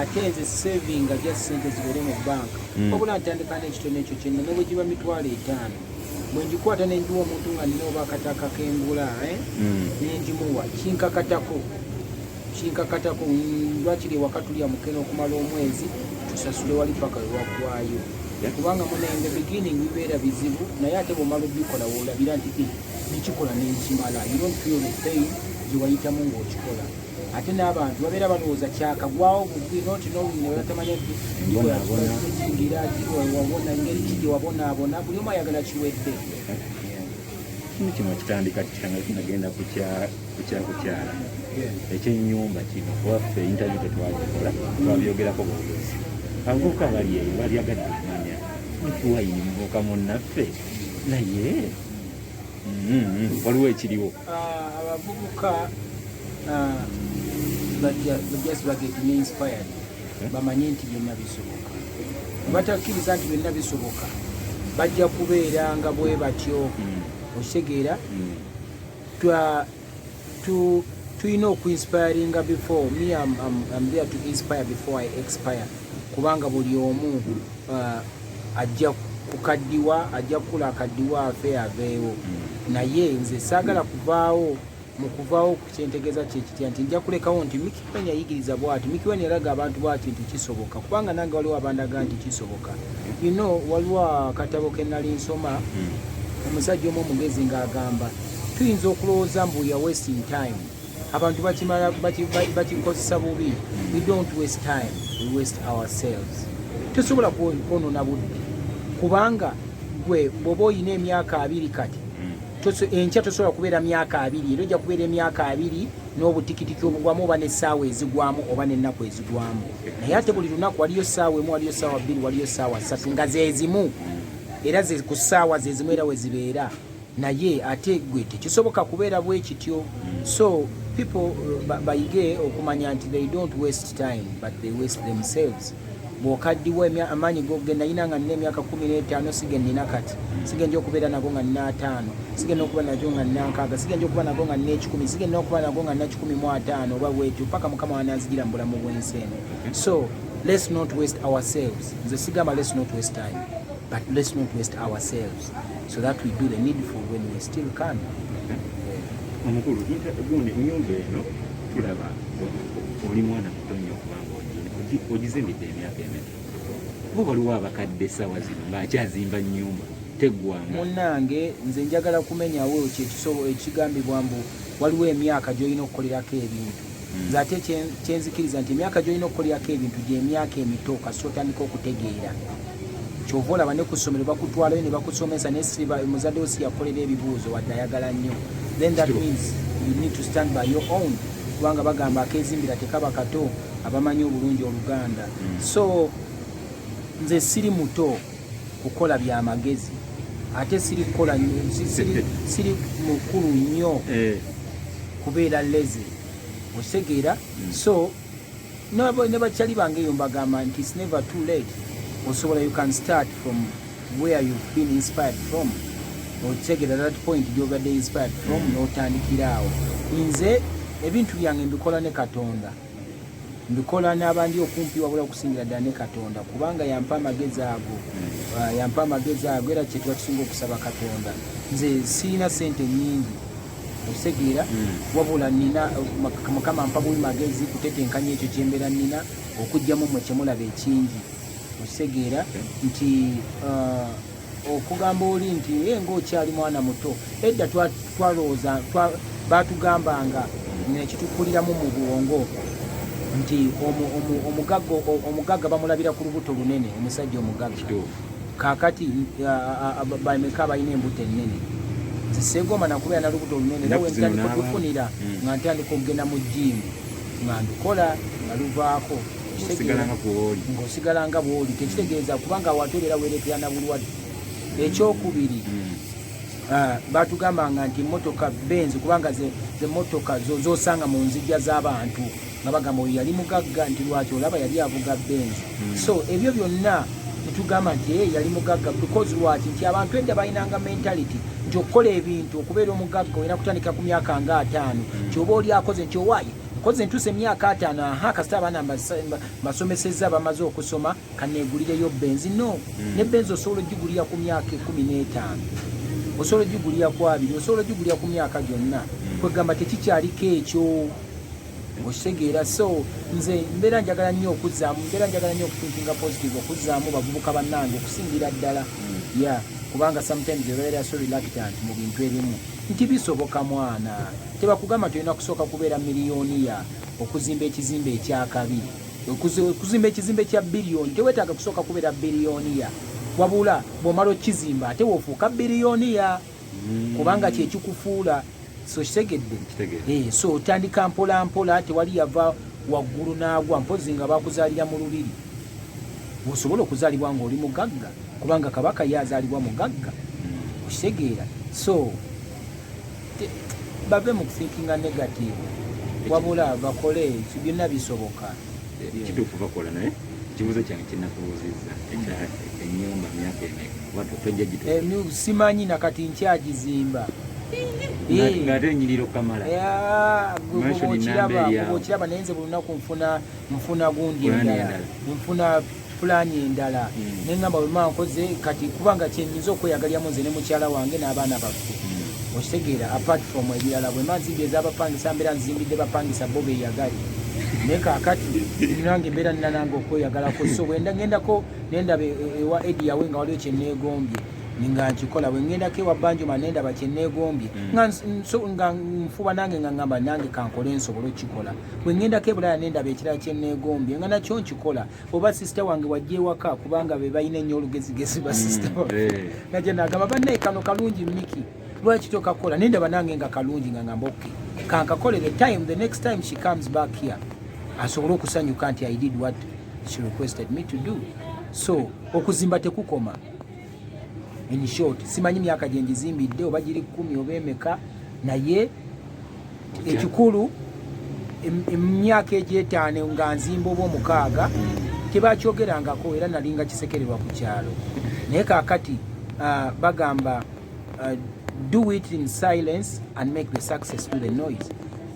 ate nze saving just sente zibeere mu banka wabula ntandika n'ekitono ekyo kyenna ne bwe giba mitwalo 5 bwe ngikwata ne njiwa omuntu nga nina oba akataka k'engula nenjimuwa kinkakatako lwakiri ewaka tulya mukene okumala omwezi tusasule wali paka wewaggwayo kubanga munenge beginning bibeera bizibu naye ate bwomala obikola woolabira nti nikikola nenkimala you don't feel the pain gyewayitamu ng'okikola ate n'abantu babeera balowooza kyakagwawo bugwi noti nolwine batatamanya ntingira wabona engeri kigi wabonaabona buli omu ayagala kiwedde kino kitandika kinagenda kukyala ekyenyumba kino kuwaffe interview tetwagikola twabyogerako bwogezi abavubuka bali eyo balyagadde okumanya nituwaini muvubuka munnaffe naye waliwo ekiriwo abavubuka just bagetting inspired bamanye nti byonna bisoboka batakkiriza nti byonna bisoboka bajja kubeera nga bwe batyo okitegeera tulina okuinspiringa before me I'm there to inspire before I expire kubanga buli omu ajja kukaddiwa ajja kukula akaddiwa aveewo naye nze saagala kuvaawo mukuvaawo kyentegeeza kyekitya nti nja kulekawo nti Mikiwen yayigiriza bwati Mikiwen yalaga abantu bwati nti kisoboka kubanga nange waliwo abandaga nti kisoboka waliwo akatabo ke nali nsoma omusajja omu omugezi ng'agamba tuyinza okulowooza mbu ya wasting time abantu bakikozesa bubi we don't waste time we waste ourselves tosobola kwonoona budde kubanga gwe bw'oba oyina emyaka 2 kati enkya tosobola kubeera myaka 2 era ojja kubeera emyaka 2 n'obutikitiki obugwamu oba n'essaawa ezigwamu oba n'ennaku ezigwamu naye ate buli lunaku waliyo ssaawa emu waliyo ssaawa 2 waliyo ssaawa 3 nga zeezimu era ku ssaawa zeezimu era we zibeera naye ate gwe tekisoboka kubeera bwe kityo so people bayige okumanya nti they don't waste time but they waste themselves bw'okaddiwa amaanyi gogenda yina nga nina emyaka 15 sigendina kati sigenda okubeera nago nga nina 5 sigenda okuba nago nga nina 6 sigenda okuba nago nga nina 10 sigenda okuba nago nga nina 15 oba bwetyo paka mukama wananzigira mu bulamu bw'ensi eno so let's not waste ourselves nze sigamba let's not waste time but let's not waste ourselves so that we do the needful when we still can. Omukulu nyumba eno tulaba oli mwana muto nnyo okubanga ogizimbidde emyaka emeka bo waliwo abakadde essaawa zino ng'akyazimba nnyumba teggwanga munnange nze njagala kumenyawo ekigambibwa mbu waliwo emyaka gy'olina okukolerako ebintu nze ate kyenzikiriza nti emyaka gy'olina okukolerako ebintu gy'emyaka emito kasi otandika okutegeera kyova olaba ne ku ssomero bakutwalayo ne bakusomesa nesiba muzadde wo si yakolera ebibuuzo wadde ayagala nnyo then that means you need to stand by your own kubanga bagamba akeezimbira tekaba kato abamanyi obulungi Oluganda so nze siri muto kukola byamagezi ate siri kukola siri mukulu nnyo kubeera leze otegeera so ne bakyali bange eyo mbagamba nti it's never too late osobola you can start from where you've been inspired from otegeera that point gy'obadde inspired from n'otandikiraawo nze ebintu byange mbikola ne Katonda mbikola n'abandi okumpi wabula okusingira ddala ne Katonda kubanga yampa amagezi ago era kyetuba tusinga okusaba Katonda nze sirina sente nnyingi otegeera wabula nina mukama mpa buli magezi kutetenkanya ekyo kyembeera nina okuggyamu mwe kyemulaba ekingi otegeera nti okugamba oli nti ng'okyali mwana muto edda twalowooza batugambanga nekitukuliramu mu bwongo nti omugagga bamulabira ku lubuto lunene omusajja omugagga kakati bameka balina embuto ennene zisegoma nakubeera na lubuto lunene era wentandika okufunira nga ntandika okugenda mu jimu nga ndukola nga luvaako ng'osigala nga bw'oli tekitegeeza kubanga watolera weerekera na bulwadde ekyokubiri batugambanga nti emmotoka benzi kubanga ze mmotoka zosanga mu nzijja z'abantu nga bagamba oyo yali mugagga nti lwaki olaba yali avuga benzi so ebyo byonna netugamba nti yali mugagga because lwaki nti abantu edda balinanga mentality nti okukola ebintu okubeera omugagga olina kutandika ku myaka nga 5 kyoba oli akoze nti owaayi koze ntuse emyaka 5 kasita abaana basomesezza bamaze okusoma kaneegulireyo benzi no ne benzi osobola ogigulira ku myaka 15 osobola ogigulira ku 2 osobola ogigulira ku myaka gyonna kwegamba tekikyaliko ekyo okitegeera. So nze mbeera njagala nnyo okuzzaamu mbeera njagala nnyo okuthinkinga positive okuzzaamu bavubuka bannange okusingira ddala kubanga sometimes ebeera so reluctant mu bintu ebimu nti bisoboka mwana tebakugamba tulina kusooka kubeera miliyoniya okuzimba ekizimbe ekyakabi okuzimba ekizimbe kya biliyoni teweetaaga kusooka kubeera biliyoniya wabula bw'omala okizimba ate woofuuka biliyoniya kubanga kyekikufuula so kitegedde so otandika mpola mpola tewali yava waggulu n'agwa mpozi nga bakuzaalira mu lubiri osobola okuzaalibwa ng'oli mugagga kubanga kabaka yazaalibwa mugagga okitegeera. So bave mu kuthinkinga negative wabula bakole byonna bisoboka kituufu bakola naye kibuuzo kyange kinakubuuzizza ennyumba myaka emeka tojja gituufu simanyi nakati nkyagizimba ng'ate enyiriro kamala okiraba naye nze buli lunaku nfuna gundi endala nfuna pulaani endala naye ngamba bwema nkoze kati kubanga kyenyinza okweyagalyamu nze ne mukyala wange n'abaana baffe okitegeera apart from ebirala bwema nzimbi ez'abapangisa mbeera nzimbidde bapangisa bo beeyagali naye kaakati nange mbeera nina nange okweyagalako so bwenda ngendako nendaba ewa edi yawe nga waliwo kyenneegombye nga nkikola bwe ngendako ewa banjuma nendaba kyenneegombye nga nfuba nange nga ngamba nange kankole nsobole okukikola bwe ngendako ebulaya nendaba ekirala kyenneegombye nga nakyo nkikola oba sisita wange wajja ewaka kubanga be balina ennyo olugezigezi ba sisita najja nagamba bannaye kano kalungi miki lwaki tokakola nendaba nange nga kalungi nga ngamba okay kankakole the next time she comes back here asobole okusanyuka nti I did what she requested me to do. So okuzimba tekukoma. In short, simanyi myaka gye ngizimbidde oba giri 10 oba emeka naye ekikulu emyaka egy'etaano nga nzimba oba 6 tebakyogerangako era nalinga kisekererwa ku kyalo naye kaakati bagamba do it in silence and make the success do the noise.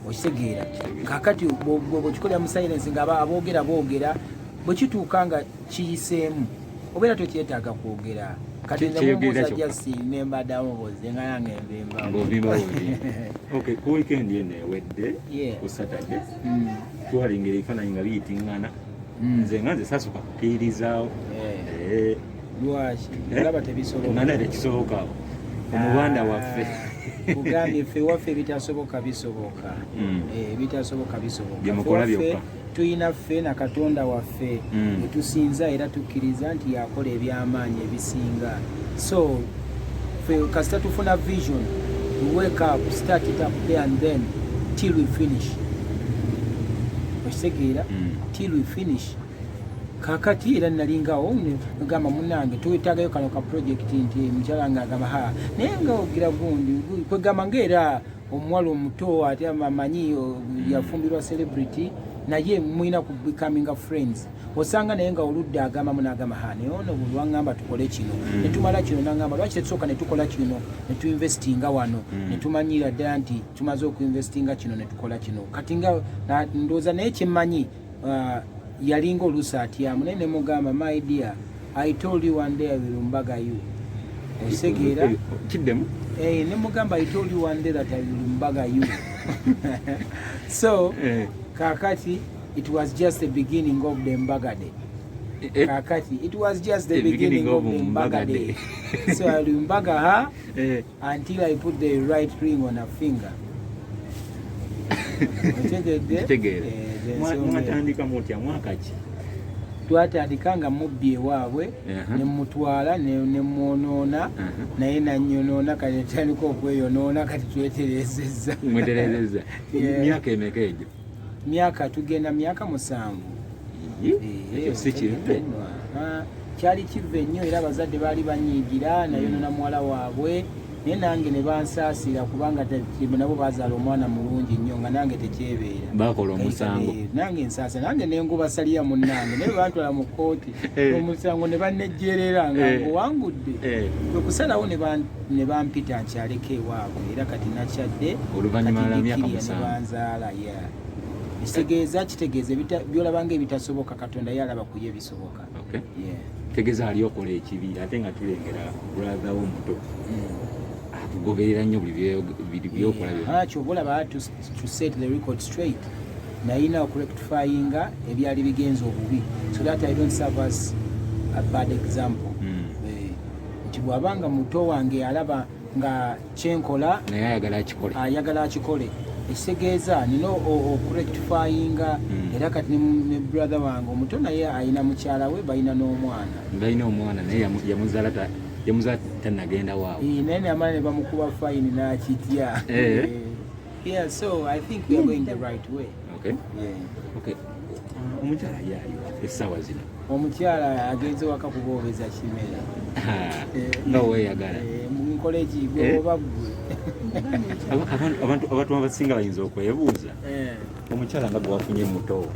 Okitegeera kaakati bw'okikolera mu silence nga aboogera bwe kituuka nga kiyiseemu obeera tokyetaaga kwogera kati nemubuuza jasi nembaddamu boze nga yange envimba okay ku weekend eno ewedde ku Saturday twalengera ebifaananyi nga biyitingana nze nga nze sasooka kukkiririzaawo lwaki olaba tebisoboka nana tekisoboka omubanda waffe kugambye ffe waffe bitasoboka bisoboka bitasoboka bisoboka byemukola byokka tuyina ffe na Katonda waffe netusinza era tukkiriza nti yakola ebyamaanyi ebisinga. So ffe kasita tufuna vision we wake up start it up there and then till we finish okitegeera till we finish. Kakati era nalingawo ngamba munange tuwetaagayo kano ka project nti mukyala nga agamba naye nga ogira gundi kwegamba ngaera omuwala omuto ate amanyi yafumbirwa celebrity naye mwina ku becoming friends osanga naye nga oludde agamba munagamba naye ono bulwangamba tukole kino netumala kino nangamba lwaki tetusooka netukola kino netuinvestinga wano netumanyira ddala nti tumaze okuinvestinga kino netukola kino kati nga ndowooza naye kyemmanyi yalinga oluusi atyamu naye nemugamba my dear I told you one day I will mbaga you osegeera kiddemu nemugamba I told you one day that I will mbaga you so kakati it was just the beginning of the mbaga day kakati it was just the beginning of the mbaga day so I will mbaga her until I put the right ring on her finger. Mwatandika mutya mwaka ki? Twatandika nga mubbi ewaabwe nemutwala nemwonoona naye nanyonoona kati tandika okweyonoona kati tweterezezza. Mweterezezza myaka emeka egyo? Myaka tugenda myaka 7. Ekyo si kive kyali kive nnyo era abazadde baali banyiigira nayonoona muwala waabwe naye nange ne bansaasira kubanga nabo bazaala omwana mulungi nnyo nga nange tekyebeera bakola omusango nange nsaasa nange nengubasalira munnange naye bantwala mu kkooti omusango ne bannejjeerera nga nguwangudde okusalawo ne bampita nkyaleko ewaabwe era kati nakyadde oluvannyuma lwa myaka 7 ne banzaala kitegeeza byolabanga ebitasoboka Katonda yalaba kuye bisoboka. Okay. Yeah. Tegeeza ali okola ekibi ate nga tulengera brother wo muto. Akugoberera nnyo buli byokola byonna. Ky'oba to set the record straight. Nayina okurectifyinga ebyali bigenza obubi so that I don't serve as a bad example. Nti bw'abanga muto wange alaba nga kyenkola naye ayagala akikole ekitegeeza nina okurectifyinga era kati ne brother wange omuto naye ayina mukyala we balina n'omwana naye yamuzaala tannagenda waabwe naye namala ne bamukuba fine n'akitya. Yeah, so I think we are going the right way. Okay. Yeah. Okay. Omukyala yayo essaawa zino. Omukyala agenze waka kuboobeza kimera. Nga weeyagala. Nkole ki bw'oba ggwe. Abantu abasinga bayinza okwebuuza. Omukyala nga gwe wafunye muto.